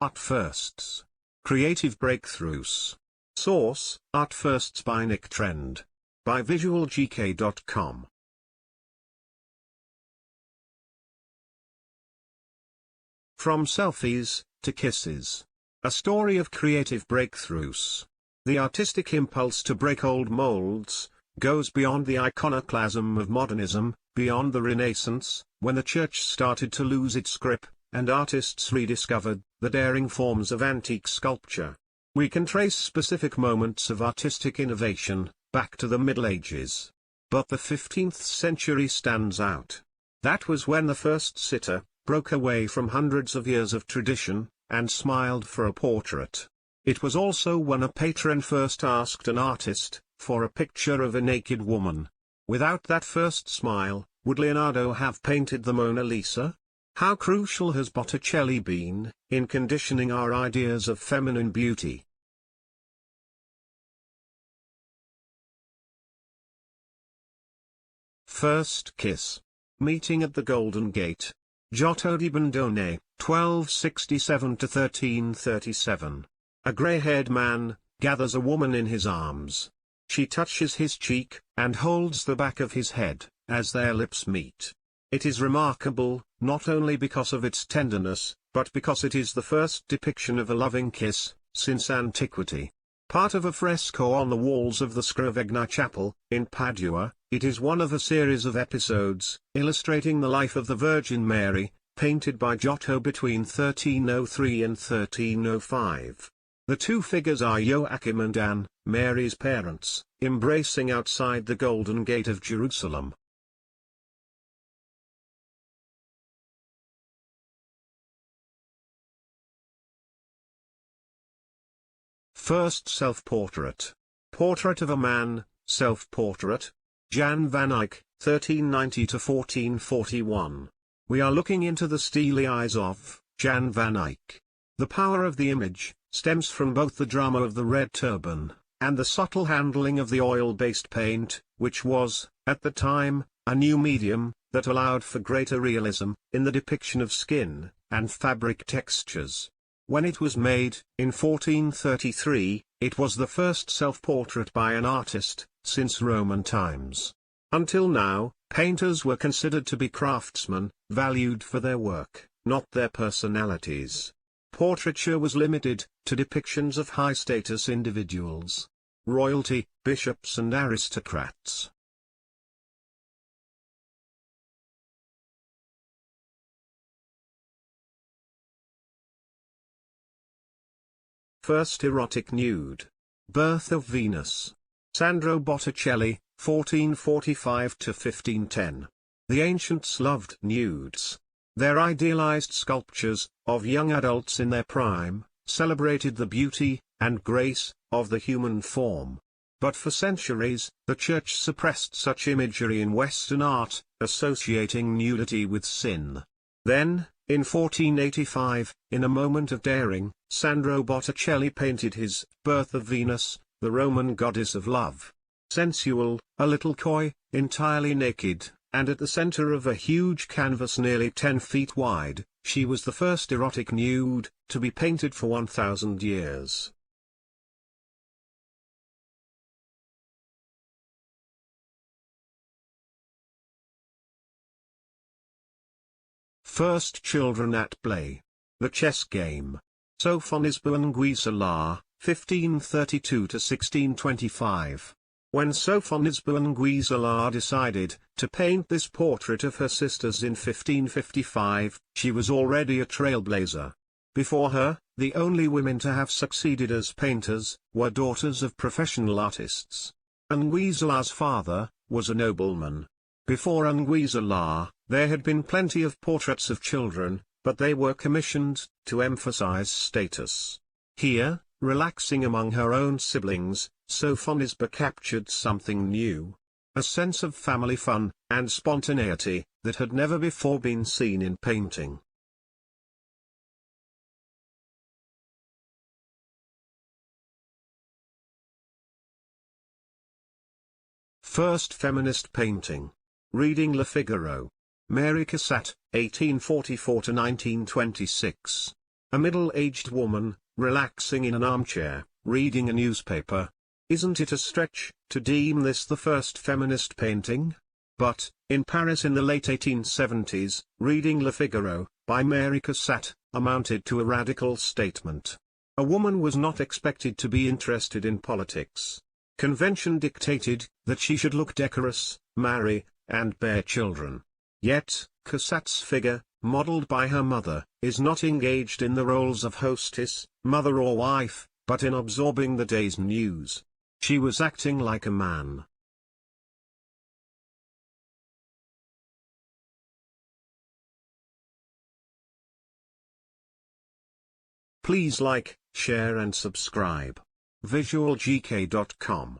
Art Firsts. Creative Breakthroughs. Source: Art Firsts by Nick Trend. By visualgk.com. From Selfies to Kisses. A story of creative breakthroughs. The artistic impulse to break old molds goes beyond the iconoclasm of modernism, beyond the Renaissance, when the church started to lose its grip, and artists rediscovered the daring forms of antique sculpture. We can trace specific moments of artistic innovation back to the Middle Ages. But the 15th century stands out. That was when the first sitter broke away from hundreds of years of tradition and smiled for a portrait. It was also when a patron first asked an artist for a picture of a naked woman. Without that first smile, would Leonardo have painted the Mona Lisa? How crucial has Botticelli been in conditioning our ideas of feminine beauty? First Kiss. Meeting at the Golden Gate. Giotto di Bondone, 1267–1337. A grey-haired man gathers a woman in his arms. She touches his cheek, and holds the back of his head, as their lips meet. It is remarkable, not only because of its tenderness, but because it is the first depiction of a loving kiss since antiquity. Part of a fresco on the walls of the Scrovegna Chapel, in Padua, it is one of a series of episodes, illustrating the life of the Virgin Mary, painted by Giotto between 1303 and 1305. The two figures are Joachim and Anne, Mary's parents, embracing outside the Golden Gate of Jerusalem. First self-portrait. Portrait of a man, self-portrait. Jan van Eyck, 1390–1441. We are looking into the steely eyes of Jan van Eyck. The power of the image stems from both the drama of the red turban, and the subtle handling of the oil-based paint, which was, at the time, a new medium that allowed for greater realism in the depiction of skin and fabric textures. When it was made, in 1433, it was the first self-portrait by an artist since Roman times. Until now, painters were considered to be craftsmen, valued for their work, not their personalities. Portraiture was limited to depictions of high-status individuals. Royalty, bishops and aristocrats. First erotic nude. Birth of Venus. Sandro Botticelli, 1445–1510. The ancients loved nudes. Their idealized sculptures, of young adults in their prime, celebrated the beauty and grace of the human form. But for centuries, the Church suppressed such imagery in Western art, associating nudity with sin. Then, in 1485, in a moment of daring, Sandro Botticelli painted his Birth of Venus, the Roman goddess of love. Sensual, a little coy, entirely naked, and at the center of a huge canvas nearly 10 feet wide, she was the first erotic nude to be painted for 1,000 years. First children at play. The chess game. Sophonisba Nguisala, 1532–1625. When Sophonisba Nguisala decided to paint this portrait of her sisters in 1555, she was already a trailblazer. Before her, the only women to have succeeded as painters were daughters of professional artists. Nguisala's father was a nobleman. Before Nguisala, there had been plenty of portraits of children, but they were commissioned to emphasize status. Here, relaxing among her own siblings, Sophonisba captured something new. A sense of family fun and spontaneity that had never before been seen in painting. First feminist painting. Reading Le Figaro. Mary Cassatt, 1844–1926. A middle-aged woman, relaxing in an armchair, reading a newspaper. Isn't it a stretch to deem this the first feminist painting? But, in Paris in the late 1870s, reading Le Figaro, by Mary Cassatt, amounted to a radical statement. A woman was not expected to be interested in politics. Convention dictated that she should look decorous, marry, and bear children. Yet, Cassatt's figure, modeled by her mother, is not engaged in the roles of hostess, mother or wife, but in absorbing the day's news. She was acting like a man. Please like, share and subscribe. visualgk.com